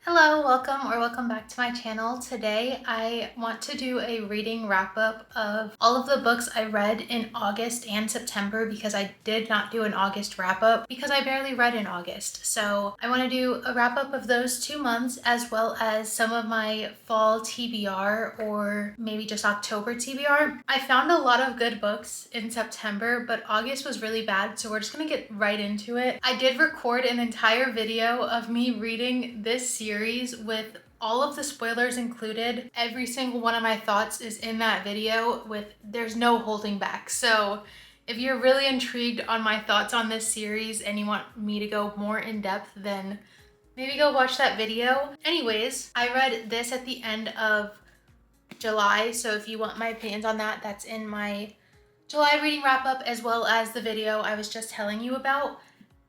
Hello, welcome back to my channel. Today I want to do a reading wrap up of all of the books I read in August and September because I did not do an August wrap up because I barely read in August. So I want to do a wrap up of those 2 months as well as some of my fall TBR or maybe just October TBR. I found a lot of good books in September, but August was really bad, so we're just gonna get right into it. I did record an entire video of me reading this series with all of the spoilers included. Every single one of my thoughts is in that video there's no holding back. So if you're really intrigued on my thoughts on this series and you want me to go more in depth, then maybe go watch that video. Anyways, I read this at the end of July, so if you want my opinions on that, that's in my July reading wrap up as well as the video I was just telling you about.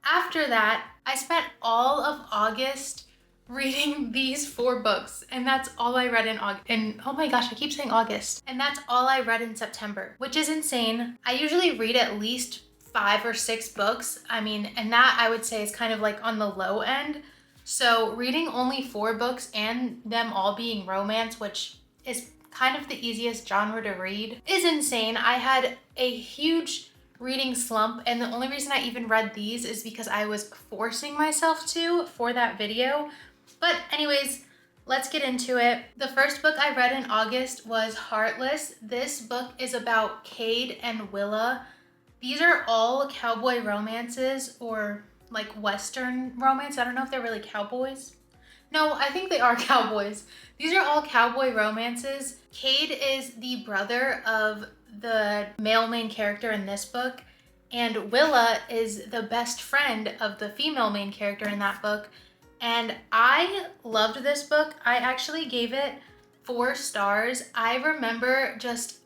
After that, I spent all of August reading these 4 books, and that's all I read in August. And oh my gosh, I keep saying August. And that's all I read in September, which is insane. I usually read at least 5 or 6 books. And that I would say is kind of like on the low end. So reading only 4 books and them all being romance, which is kind of the easiest genre to read, is insane. I had a huge reading slump, and the only reason I even read these is because I was forcing myself to for that video. But anyways, let's get into it. The first book I read in August was Heartless. This book is about Cade and Willa. These are all cowboy romances, or like Western romance. I don't know if they're really cowboys. No, I think they are cowboys. These are all cowboy romances. Cade is the brother of the male main character in this book, and Willa is the best friend of the female main character in that book. And I loved this book. I actually gave it 4 stars. I remember just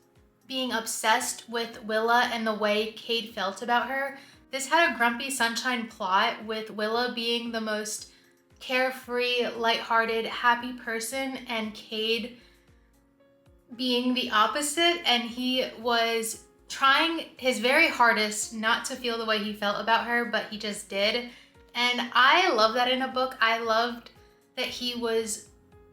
being obsessed with Willa and the way Cade felt about her. This had a grumpy sunshine plot with Willa being the most carefree, lighthearted, happy person, and Cade being the opposite, and he was trying his very hardest not to feel the way he felt about her, but he just did. And I love that in a book. I loved that he was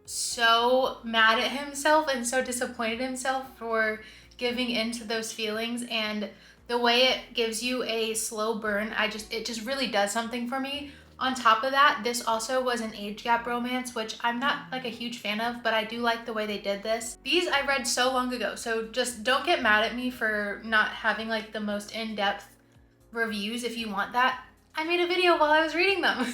so mad at himself and so disappointed in himself for giving into those feelings, and the way it gives you a slow burn, it just really does something for me. On top of that, this also was an age gap romance, which I'm not like a huge fan of, but I do like the way they did this. These I read so long ago, so just don't get mad at me for not having like the most in-depth reviews if you want that. I made a video while I was reading them.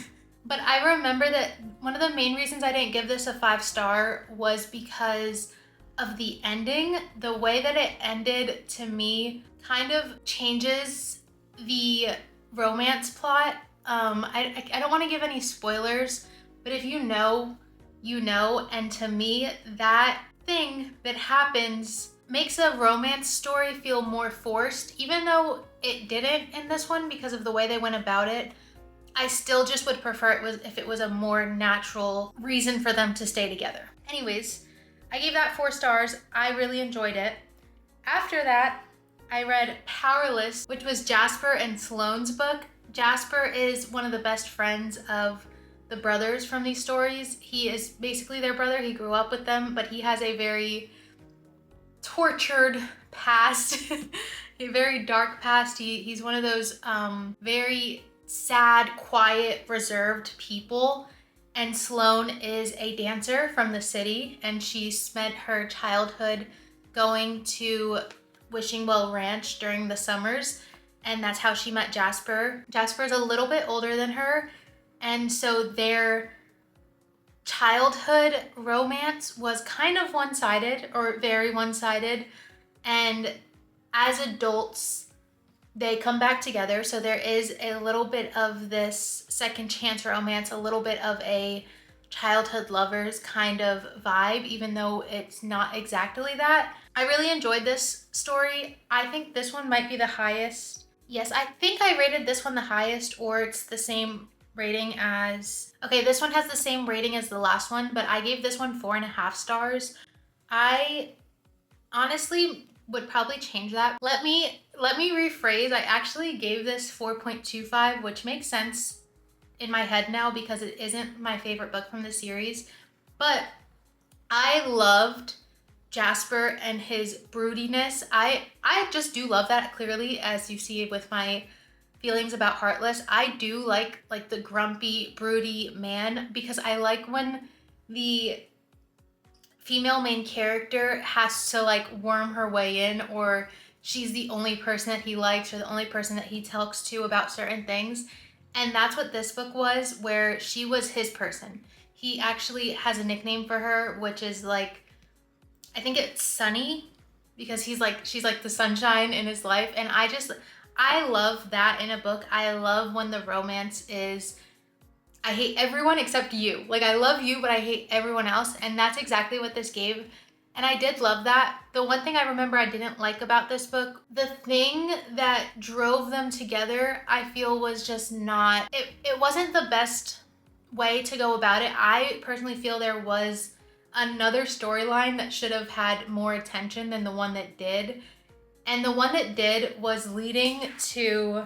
But I remember that one of the main reasons I didn't give this a 5-star was because of the ending. The way that it ended, to me, kind of changes the romance plot. I don't want to give any spoilers, but if you know, you know. And to me, that thing that happens makes a romance story feel more forced, even though it didn't in this one because of the way they went about it. I still just would prefer if it was a more natural reason for them to stay together. Anyways, I gave that 4 stars. I really enjoyed it. After that, I read Powerless, which was Jasper and Sloane's book. Jasper is one of the best friends of the brothers from these stories. He is basically their brother. He grew up with them, but he has a very tortured past, a very dark past. He's one of those very sad, quiet, reserved people. And Sloane is a dancer from the city, and she spent her childhood going to Wishing Well Ranch during the summers, and that's how she met Jasper. Jasper's a little bit older than her, and so their childhood romance was kind of one-sided, or very one-sided, and as adults they come back together. So there is a little bit of this second chance romance, a little bit of a childhood lovers kind of vibe, even though it's not exactly that. I really enjoyed this story. I think this one might be the highest. Yes, I think I rated this one the highest, or it's the same rating as, okay, this one has the same rating as the last one, but I gave this one 4.5 stars. I honestly would probably change that. Let me rephrase. I actually gave this 4.25, which makes sense in my head now because it isn't my favorite book from the series. But I loved Jasper and his broodiness. I just do love that, clearly, as you see with my feelings about Heartless. I do like the grumpy, broody man, because I like when the female main character has to like worm her way in, or she's the only person that he likes or the only person that he talks to about certain things. And that's what this book was, where she was his person. He actually has a nickname for her, which is like, I think it's Sunny, because she's like the sunshine in his life. And I love that in a book. I love when the romance is, I hate everyone except you. Like, I love you, but I hate everyone else. And that's exactly what this gave. And I did love that. The one thing I remember I didn't like about this book, the thing that drove them together, I feel was just not, it wasn't the best way to go about it. I personally feel there was another storyline that should have had more attention than the one that did. And the one that did was leading to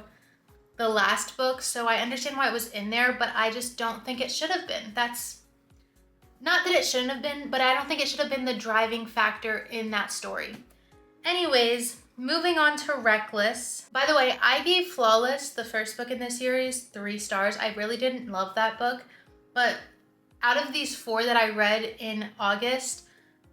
the last book, so I understand why it was in there, but I just don't think it should have been. That's not that it shouldn't have been, but I don't think it should have been the driving factor in that story. Anyways, moving on to Reckless. By the way, I gave Flawless, the first book in this series, 3 stars. I really didn't love that book, but out of these 4 that I read in August,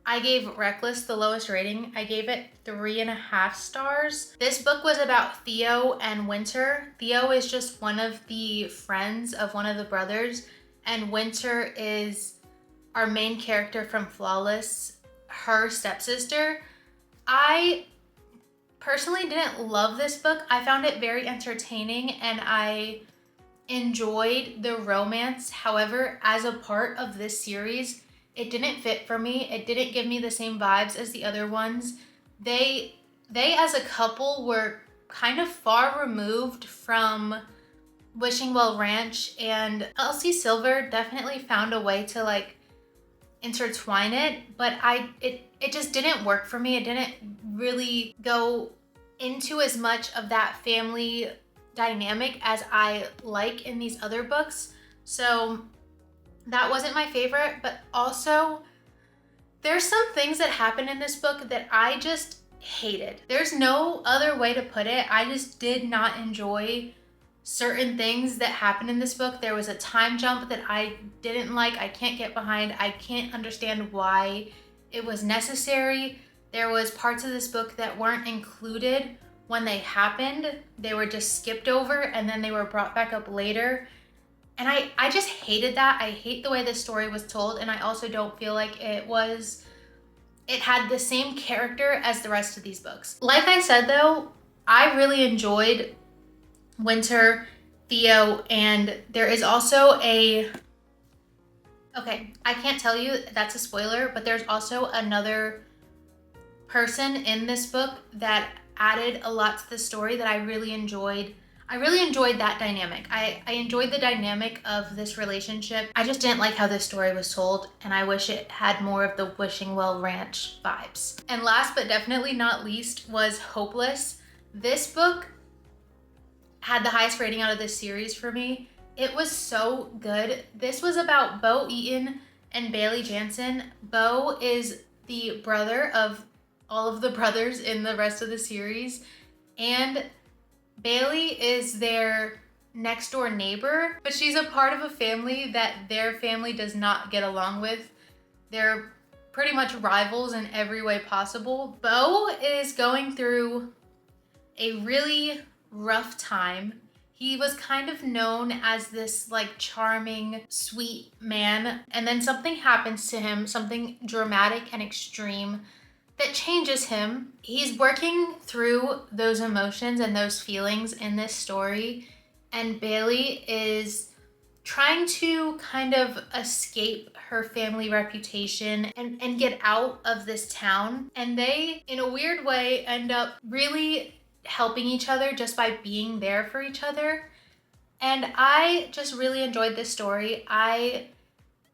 I gave Reckless the lowest rating. I gave it 3.5 stars. This book was about Theo and Winter. Theo is just one of the friends of one of the brothers, and Winter is our main character from Flawless, her stepsister. I personally didn't love this book. I found it very entertaining and I enjoyed the romance. However, as a part of this series, it didn't fit for me. It didn't give me the same vibes as the other ones. They as a couple were kind of far removed from Wishing Well Ranch, and Elsie Silver definitely found a way to like intertwine it, but it just didn't work for me. It didn't really go into as much of that family dynamic as I like in these other books. So that wasn't my favorite, but also there's some things that happen in this book that I just hated. There's no other way to put it. I just did not enjoy certain things that happened in this book. There was a time jump that I didn't like. I can't get behind. I can't understand why it was necessary. There was parts of this book that weren't included when they happened. They were just skipped over and then they were brought back up later. And I just hated that. I hate the way this story was told, and I also don't feel like it had the same character as the rest of these books. Like I said though, I really enjoyed Winter, Theo, and there is also okay, I can't tell you, that's a spoiler, but there's also another person in this book that added a lot to the story that I really enjoyed. I really enjoyed that dynamic. I enjoyed the dynamic of this relationship. I just didn't like how this story was told, and I wish it had more of the Wishing Well Ranch vibes. And last but definitely not least was Hopeless. This book had the highest rating out of this series for me. It was so good. This was about Bo Eaton and Bailey Jansen. Bo is the brother of all of the brothers in the rest of the series, and Bailey is their next door neighbor, but she's a part of a family that their family does not get along with. They're pretty much rivals in every way possible. Bo is going through a really rough time. He was kind of known as this like charming, sweet man, and then something happens to him, something dramatic and extreme that changes him. He's working through those emotions and those feelings in this story, and Bailey is trying to kind of escape her family reputation and get out of this town. And they, in a weird way, end up really helping each other just by being there for each other. And I just really enjoyed this story. I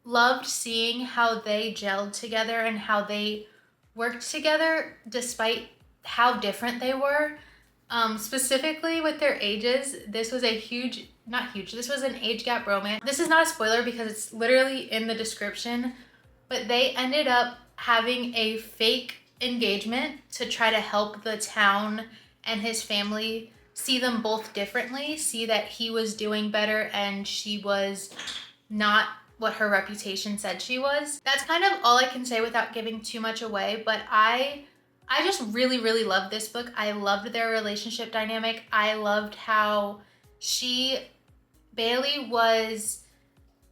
loved seeing how they gelled together and how they worked together despite how different they were. Specifically with their ages, this was a huge, not huge, this was an age gap romance. This is not a spoiler because it's literally in the description, but they ended up having a fake engagement to try to help the town and his family see them both differently, see that he was doing better and she was not what her reputation said she was. That's kind of all I can say without giving too much away, but I just really, really loved this book. I loved their relationship dynamic. I loved how Bailey was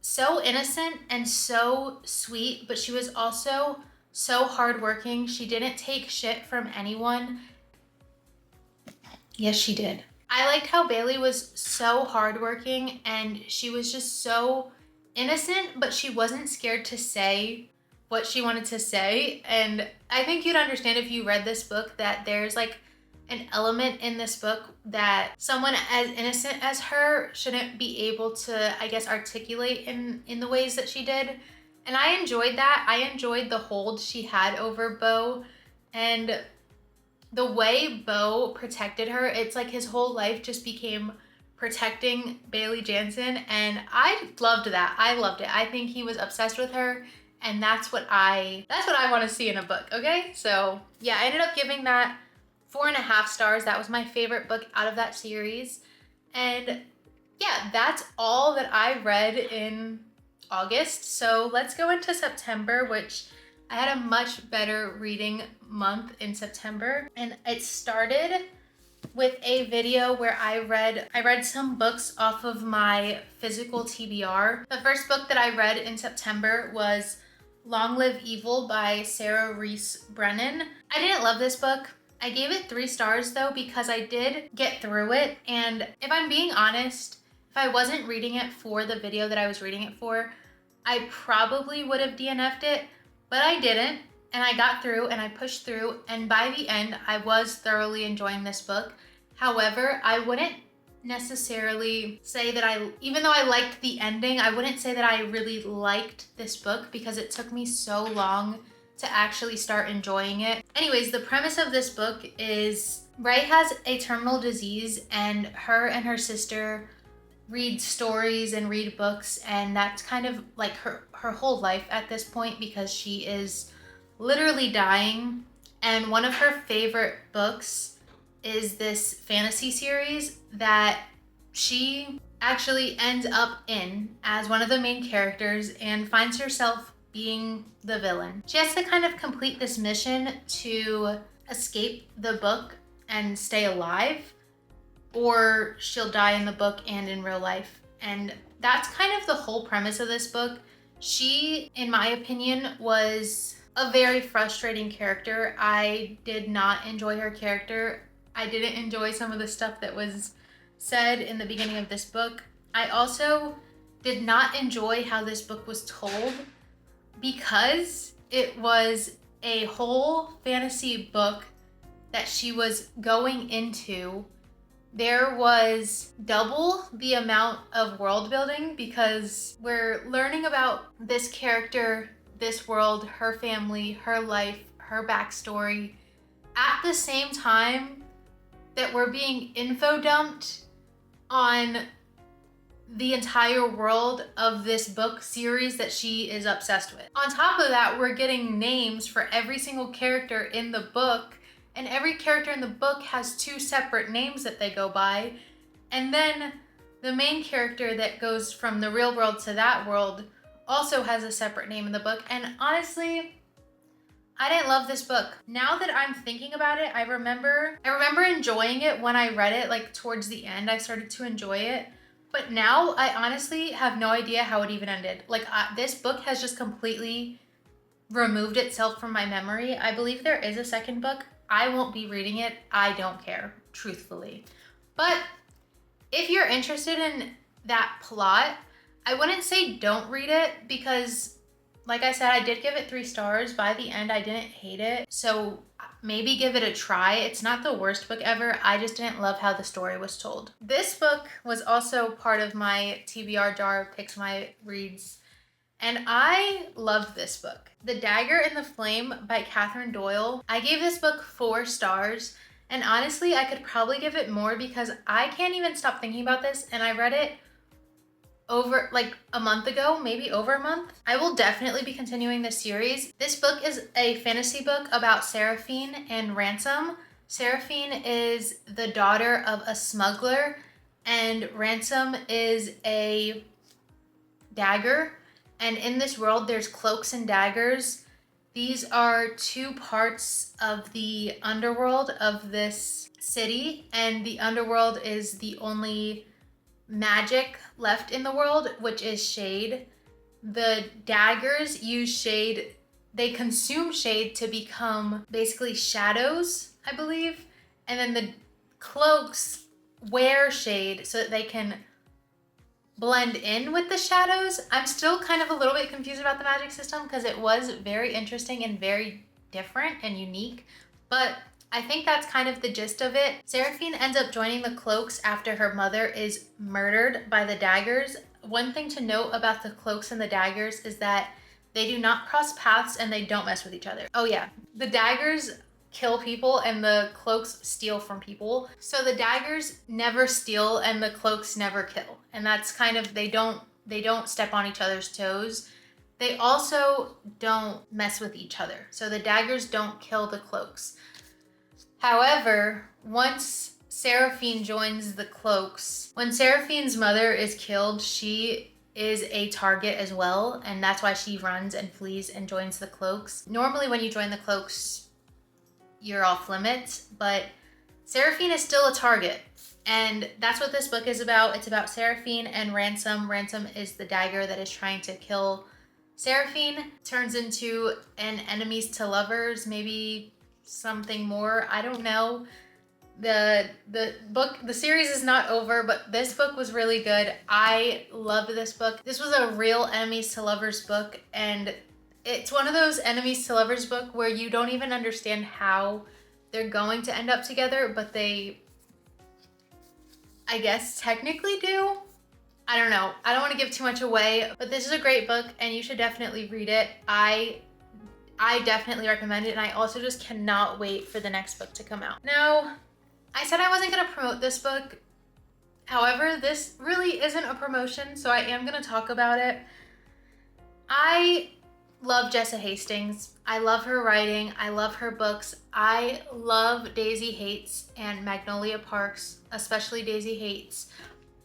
so innocent and so sweet, but she was also so hardworking. She didn't take shit from anyone. Yes, she did. I liked how Bailey was so hardworking and she was just so innocent, but she wasn't scared to say what she wanted to say. And I think you'd understand if you read this book that there's like an element in this book that someone as innocent as her shouldn't be able to, I guess, articulate in the ways that she did. And I enjoyed that. I enjoyed the hold she had over Beau and the way Beau protected her. It's like his whole life just became protecting Bailey Jansen, and I loved that. I loved it. I think he was obsessed with her, and that's what I want to see in a book, okay? So yeah, I ended up giving that 4.5 stars. That was my favorite book out of that series. And yeah, that's all that I read in August. So let's go into September, which I had a much better reading month in September. And it started with a video where I read some books off of my physical TBR. The first book that I read in September was Long Live Evil by Sarah Reese Brennan. I didn't love this book. I gave it 3 stars though because I did get through it, and if I'm being honest, if I wasn't reading it for the video that I was reading it for, I probably would have DNF'd it, but I didn't, and I got through and I pushed through, and by the end I was thoroughly enjoying this book. However, I wouldn't necessarily say that even though I liked the ending, I wouldn't say that I really liked this book because it took me so long to actually start enjoying it. Anyways, the premise of this book is Ray has a terminal disease, and her sister read stories and read books, and that's kind of like her whole life at this point because she is literally dying. And one of her favorite books is this fantasy series that she actually ends up in as one of the main characters and finds herself being the villain. She has to kind of complete this mission to escape the book and stay alive, or she'll die in the book and in real life. And that's kind of the whole premise of this book. She, in my opinion, was a very frustrating character. I did not enjoy her character. I didn't enjoy some of the stuff that was said in the beginning of this book. I also did not enjoy how this book was told because it was a whole fantasy book that she was going into. There was double the amount of world building because we're learning about this character, this world, her family, her life, her backstory, at the same time that we're being info dumped on the entire world of this book series that she is obsessed with. On top of that, we're getting names for every single character in the book, and every character in the book has 2 separate names that they go by. And then the main character that goes from the real world to that world also has a separate name in the book. And honestly, I didn't love this book. Now that I'm thinking about it, I remember enjoying it when I read it, like towards the end, I started to enjoy it. But now I honestly have no idea how it even ended. Like this book has just completely removed itself from my memory. I believe there is a second book. I won't be reading it. I don't care, truthfully. But if you're interested in that plot, I wouldn't say don't read it because, like I said, I did give it 3 stars. By the end, I didn't hate it. So maybe give it a try. It's not the worst book ever. I just didn't love how the story was told. This book was also part of my TBR jar of Picks My Reads, and I loved this book. The Dagger in the Flame by Catherine Doyle. I gave this book 4 stars, And honestly, I could probably give it more because I can't even stop thinking about this, and I read it over like a month ago, maybe over a month. I will definitely be continuing this series. This book is a fantasy book about Seraphine and Ransom. Seraphine is the daughter of a smuggler, and Ransom is a dagger. And in this world, there's cloaks and daggers. These are two parts of the underworld of this city, and the underworld is the only magic left in the world, which is shade. The daggers use shade, they consume shade to become basically shadows, I believe. And then the cloaks wear shade so that they can blend in with the shadows. I'm still kind of a little bit confused about the magic system because it was very interesting and very different and unique, but I think that's kind of the gist of it. Seraphine ends up joining the cloaks after her mother is murdered by the daggers. One thing to note about the cloaks and the daggers is that they do not cross paths and they don't mess with each other. Oh yeah, the daggers kill people and the cloaks steal from people. So the daggers never steal and the cloaks never kill. And that's kind of, they don't step on each other's toes. They also don't mess with each other. So the daggers don't kill the cloaks. However, once Seraphine joins the cloaks, when Seraphine's mother is killed, she is a target as well, and that's why she runs and flees and joins the cloaks. Normally when you join the cloaks, you're off limits, but Seraphine is still a target, and that's what this book is about. It's about Seraphine and Ransom. Ransom is the dagger that is trying to kill Seraphine. Turns into an enemies to lovers, maybe something more, I don't know. The series is not over, but this book was really good. I loved this book. This was a real enemies to lovers book, and it's one of those enemies to lovers book where you don't even understand how they're going to end up together, but they, I guess, technically do. I don't know. I don't want to give too much away, but this is a great book and you should definitely read it. I definitely recommend it, and I also just cannot wait for the next book to come out. Now, I said I wasn't gonna promote this book. However, this really isn't a promotion, so I am gonna talk about it. I love Jessa Hastings. I love her writing. I love her books. I love Daisy Hates and Magnolia Parks, especially Daisy Hates.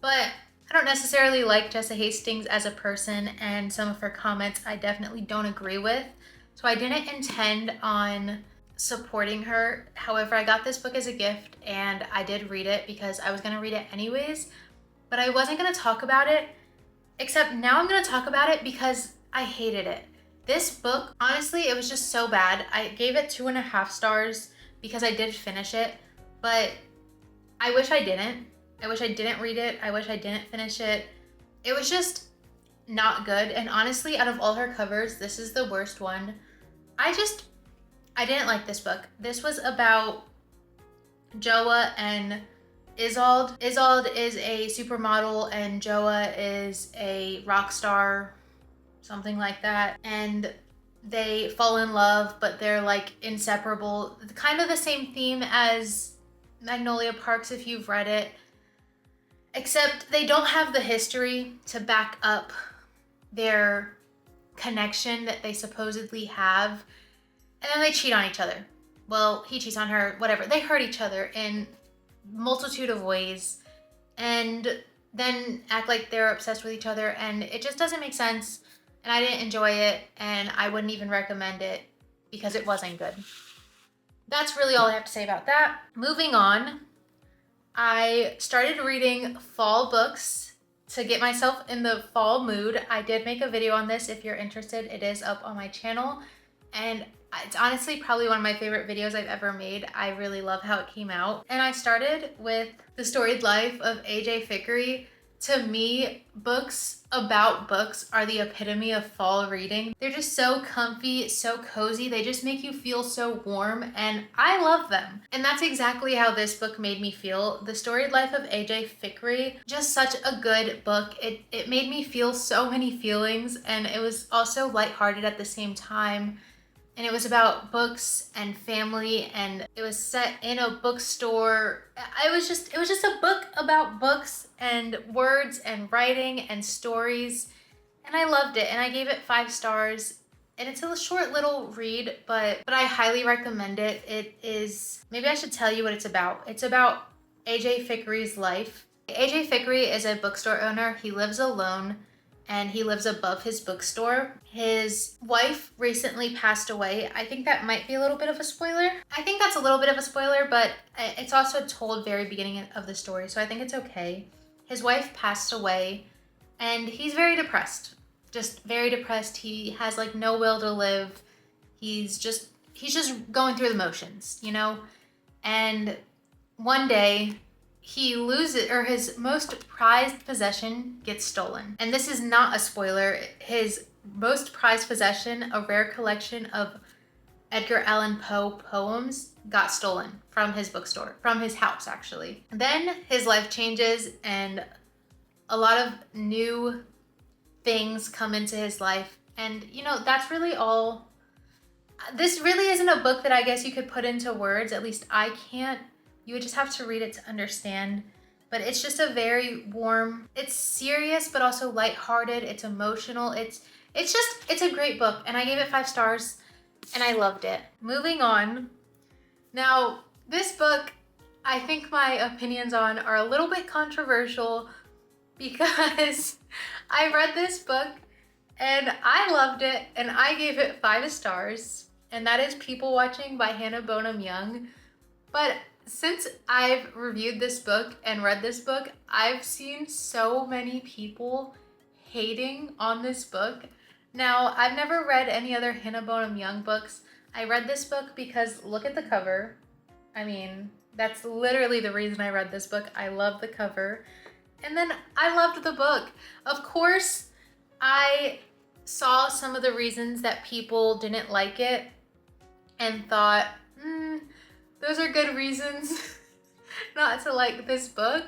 But I don't necessarily like Jessa Hastings as a person, and some of her comments I definitely don't agree with. So I didn't intend on supporting her. However, I got this book as a gift and I did read it because I was gonna read it anyways, but I wasn't gonna talk about it, except now I'm gonna talk about it because I hated it. This book, honestly, it was just so bad. I gave it 2.5 stars because I did finish it, but I wish I didn't. I wish I didn't read it. I wish I didn't finish it. It was just not good. And honestly, out of all her covers, this is the worst one. I didn't like this book. This was about Joa and Isolde. Isolde is a supermodel and Joa is a rock star, something like that. And they fall in love, but they're like inseparable. Kind of the same theme as Magnolia Parks if you've read it, except they don't have the history to back up their connection that they supposedly have. And then they cheat on each other. Well, he cheats on her, whatever. They hurt each other in multitude of ways and then act like they're obsessed with each other, and it just doesn't make sense, and I didn't enjoy it, and I wouldn't even recommend it because it wasn't good. That's really all I have to say about that. Moving on, I started reading fall books to get myself in the fall mood. I did make a video on this if you're interested. It is up on my channel, and it's honestly probably one of my favorite videos I've ever made. I really love how it came out. And I started with The Storied Life of A.J. Fickery. To me, books about books are the epitome of fall reading. They're just so comfy, so cozy. They just make you feel so warm, and I love them. And that's exactly how this book made me feel. The Storied Life of A.J. Fickery, just such a good book. It made me feel so many feelings, and it was also lighthearted at the same time. and it was about books and family, and it was set in a bookstore. It was just a book about books and words and writing and stories, and I loved it, and I gave it 5 stars. And it's a short little read, but I highly recommend it. It is, maybe I should tell you what it's about. It's about AJ Fickery's life. AJ Fickery is a bookstore owner. He lives alone and he lives above his bookstore. His wife recently passed away. I think that might be a little bit of a spoiler. I think that's a little bit of a spoiler, but it's also told very beginning of the story, so I think it's okay. His wife passed away and he's very depressed. Just very depressed. He has like no will to live. He's just going through the motions, you know? And one day he loses, or his most prized possession gets stolen. And this is not a spoiler. His most prized possession, a rare collection of Edgar Allan Poe poems, got stolen from his bookstore, from his house actually. Then his life changes and a lot of new things come into his life. And you know, that's really all. This really isn't a book that I guess you could put into words. At least I can't. You would just have to read it to understand. But it's just a very warm, it's serious, but also lighthearted. It's emotional. It's a great book. And I gave it 5 stars and I loved it. Moving on. Now, this book, I think my opinions on are a little bit controversial because I read this book and I loved it and I gave it 5 stars, and that is People Watching by Hannah Bonham Young. But since I've reviewed this book and read this book, I've seen so many people hating on this book. Now, I've never read any other Hannah Bonham Young books. I read this book because look at the cover. I mean, that's literally the reason I read this book. I love the cover. And then I loved the book. Of course, I saw some of the reasons that people didn't like it and thought, those are good reasons not to like this book.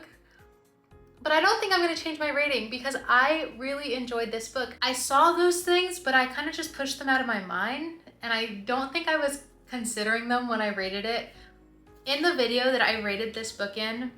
But I don't think I'm gonna change my rating because I really enjoyed this book. I saw those things, but I kind of just pushed them out of my mind, and I don't think I was considering them when I rated it. In the video that I rated this book in,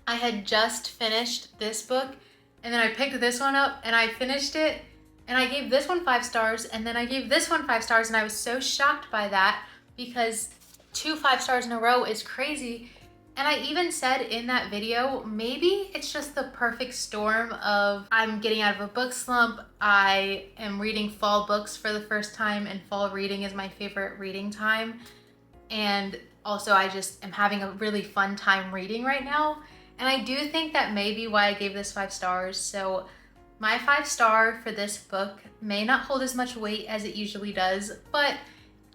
I had just finished this book, and then I picked this one up and I finished it, and I gave this one 5 stars, and then I gave this one 5 stars, and I was so shocked by that because 2 5 stars in a row is crazy. And I even said in that video, maybe it's just the perfect storm of I'm getting out of a book slump, I am reading fall books for the first time, and fall reading is my favorite reading time. And also I just am having a really fun time reading right now. And I do think that may be why I gave this 5 stars. So my 5 star for this book may not hold as much weight as it usually does, but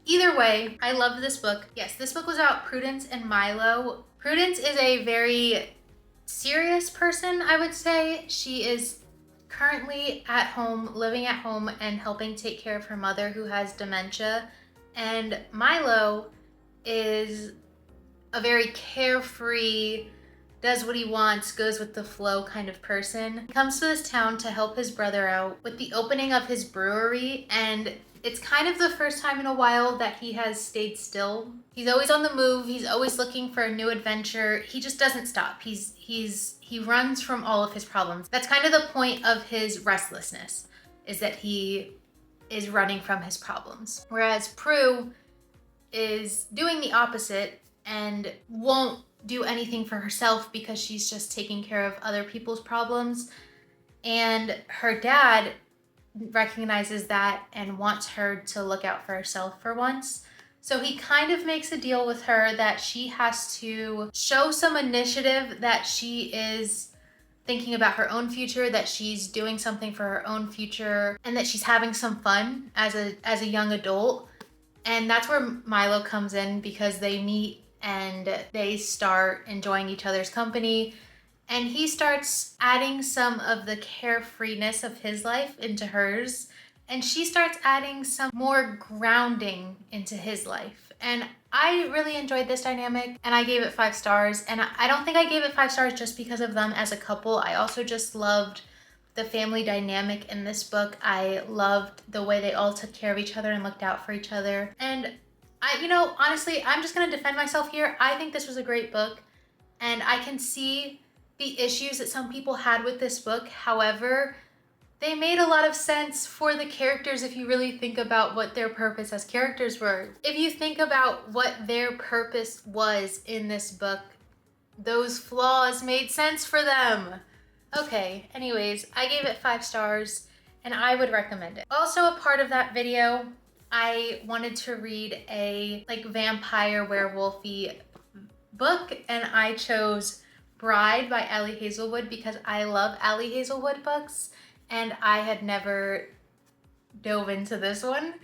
either way, I loved this book. Yes, this book was about Prudence and Milo. Prudence is a very serious person, I would say. She is currently at home, living at home, and helping take care of her mother who has dementia. And Milo is a very carefree, does what he wants, goes with the flow kind of person. He comes to this town to help his brother out with the opening of his brewery, and it's kind of the first time in a while that he has stayed still. He's always on the move. He's always looking for a new adventure. He just doesn't stop. He runs from all of his problems. That's kind of the point of his restlessness, is that he is running from his problems. Whereas Prue is doing the opposite and won't do anything for herself because she's just taking care of other people's problems. And her dad recognizes that and wants her to look out for herself for once. So he kind of makes a deal with her that she has to show some initiative, that she is thinking about her own future, that she's doing something for her own future, and that she's having some fun as a young adult. And that's where Milo comes in, because they meet and they start enjoying each other's company. And he starts adding some of the carefreeness of his life into hers. And she starts adding some more grounding into his life. And I really enjoyed this dynamic, and I gave it 5 stars. And I don't think I gave it 5 stars just because of them as a couple. I also just loved the family dynamic in this book. I loved the way they all took care of each other and looked out for each other. And honestly, I'm just gonna defend myself here. I think this was a great book, and I can see the issues that some people had with this book. However, they made a lot of sense for the characters if you really think about what their purpose as characters were. If you think about what their purpose was in this book, those flaws made sense for them. Okay, anyways, I gave it 5 stars and I would recommend it. Also, a part of that video, I wanted to read a vampire werewolfy book, and I chose Bride by Ali Hazelwood because I love Ali Hazelwood books and I had never dove into this one.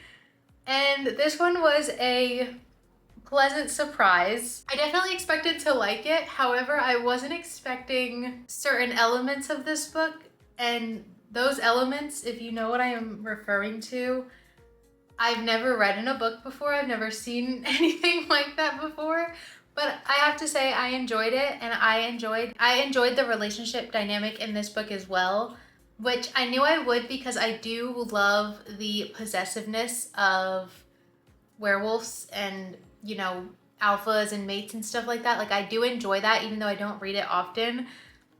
And this one was a pleasant surprise. I definitely expected to like it. However, I wasn't expecting certain elements of this book, and those elements, if you know what I am referring to, I've never read in a book before. I've never seen anything like that before. But I have to say I enjoyed it, and I enjoyed the relationship dynamic in this book as well, which I knew I would because I do love the possessiveness of werewolves and, alphas and mates and stuff like that. Like, I do enjoy that even though I don't read it often.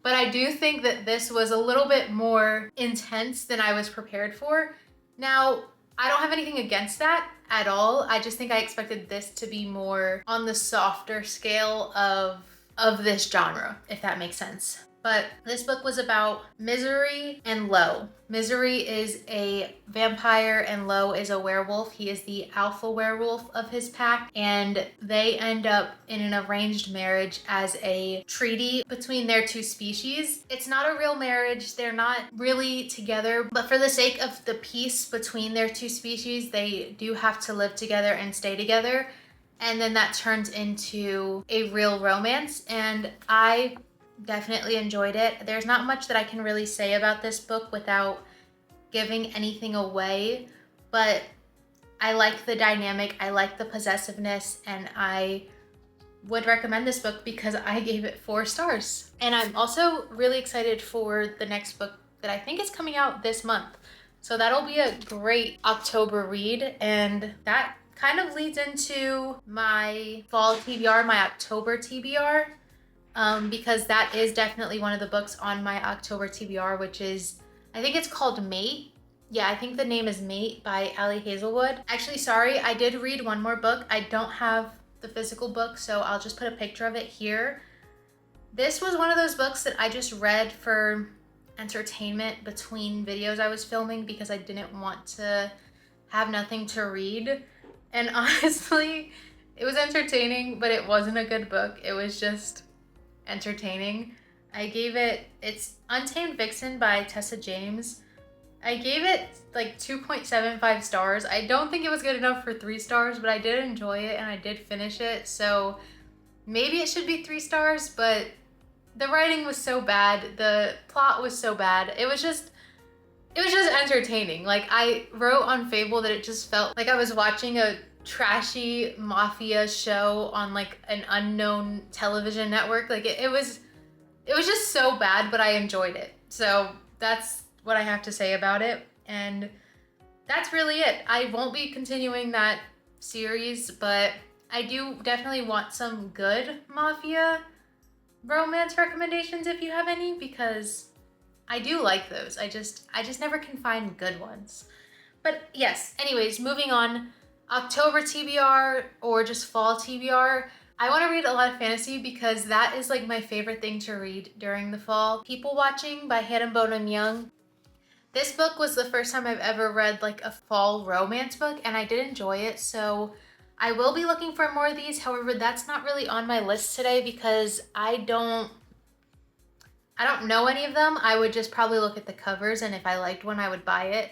But I do think that this was a little bit more intense than I was prepared for. Now, I don't have anything against that at all. I just think I expected this to be more on the softer scale of this genre, if that makes sense. But this book was about Misery and Lo. Misery is a vampire and Lo is a werewolf. He is the alpha werewolf of his pack, and they end up in an arranged marriage as a treaty between their two species. It's not a real marriage. They're not really together, but for the sake of the peace between their two species, they do have to live together and stay together. And then that turns into a real romance, and I definitely enjoyed it. There's not much that I can really say about this book without giving anything away, but I like the dynamic, I like the possessiveness, and I would recommend this book because I gave it 4 stars. And I'm also really excited for the next book that I think is coming out this month. So that'll be a great October read, and that kind of leads into my fall TBR, my October TBR. Because that is definitely one of the books on my October TBR, which is, I think it's called Mate. Yeah, I think the name is Mate by Ali Hazelwood. Actually, sorry, I did read one more book. I don't have the physical book, so I'll just put a picture of it here. This was one of those books that I just read for entertainment between videos I was filming because I didn't want to have nothing to read. And honestly, it was entertaining, but it wasn't a good book. It was just entertaining. I gave it, it's Untamed Vixen by Tessa James. I gave it like 2.75 stars. I don't think it was good enough for 3 stars, but I did enjoy it and I did finish it. So maybe it should be 3 stars, but the writing was so bad. The plot was so bad. It was just entertaining. Like, I wrote on Fable that it just felt like I was watching a trashy mafia show on like an unknown television network. Like it was just so bad, but I enjoyed it. So that's what I have to say about it. And that's really it. I won't be continuing that series, but I do definitely want some good mafia romance recommendations if you have any, because I do like those. I just never can find good ones. But yes, anyways, moving on. October TBR or just fall TBR. I want to read a lot of fantasy because that is like my favorite thing to read during the fall. People Watching by Hannah Bonham Young. This book was the first time I've ever read like a fall romance book, and I did enjoy it. So I will be looking for more of these. However, that's not really on my list today because I don't know any of them. I would just probably look at the covers, and if I liked one, I would buy it.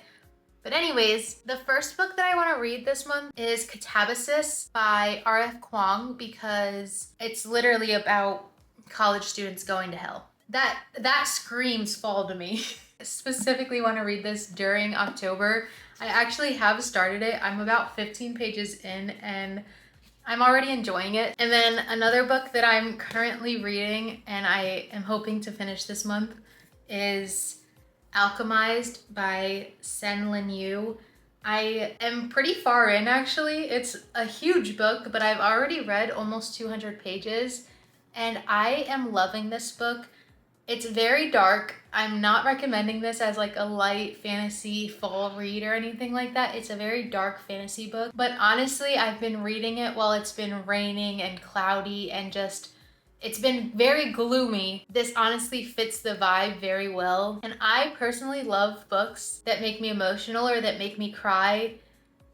But anyways, the first book that I want to read this month is Catabasis by R.F. Kuang because it's literally about college students going to hell. That screams fall to me. I specifically want to read this during October. I actually have started it. I'm about 15 pages in and I'm already enjoying it. And then another book that I'm currently reading and I am hoping to finish this month is Alchemized by Sen Lin Yu. I am pretty far in actually. It's a huge book, but I've already read almost 200 pages and I am loving this book. It's very dark. I'm not recommending this as like a light fantasy fall read or anything like that. It's a very dark fantasy book. But honestly, I've been reading it while it's been raining and cloudy and just, it's been very gloomy. This honestly fits the vibe very well. And I personally love books that make me emotional or that make me cry.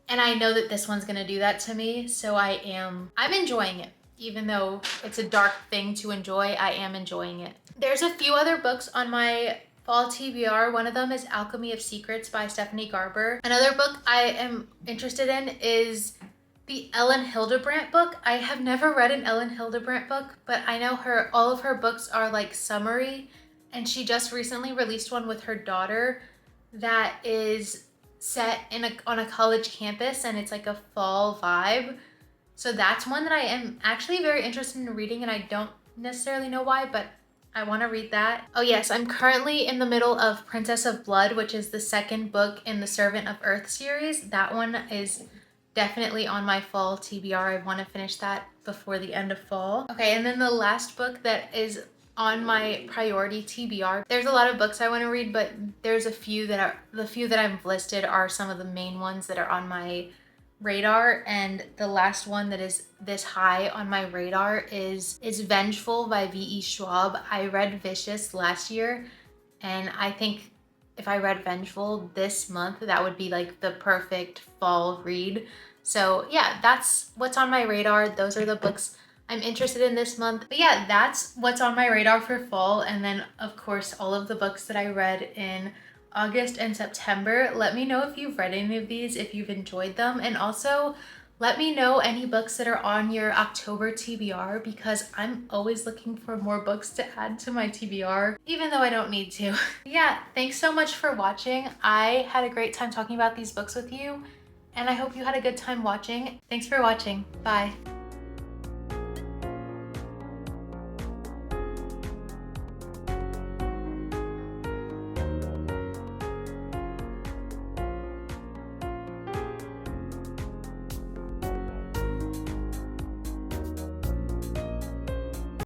And I know that this one's gonna do that to me. So I'm enjoying it. Even though it's a dark thing to enjoy, I am enjoying it. There's a few other books on my fall TBR. One of them is Alchemy of Secrets by Stephanie Garber. Another book I am interested in is the Ellen Hildebrandt book. I have never read an Ellen Hildebrandt book, but I know all of her books are like summary, and she just recently released one with her daughter that is set on a college campus, and it's like a fall vibe. So that's one that I am actually very interested in reading, and I don't necessarily know why, but I want to read that. Oh yes, I'm currently in the middle of Princess of Blood, which is the second book in the Servant of Earth series. That one is definitely on my fall TBR. I want to finish that before the end of fall. Okay, and then the last book that is on my priority TBR. There's a lot of books I want to read, but there's the few that I've listed are some of the main ones that are on my radar, and the last one that is this high on my radar is Vengeful by V.E. Schwab. I read Vicious last year, and I think if I read Vengeful this month, that would be like the perfect fall read. So yeah, that's what's on my radar. Those are the books I'm interested in this month. But yeah, that's what's on my radar for fall. And then of course, all of the books that I read in August and September. Let me know if you've read any of these, if you've enjoyed them, and also let me know any books that are on your October TBR, because I'm always looking for more books to add to my TBR, even though I don't need to. Yeah, thanks so much for watching. I had a great time talking about these books with you, and I hope you had a good time watching. Thanks for watching. Bye.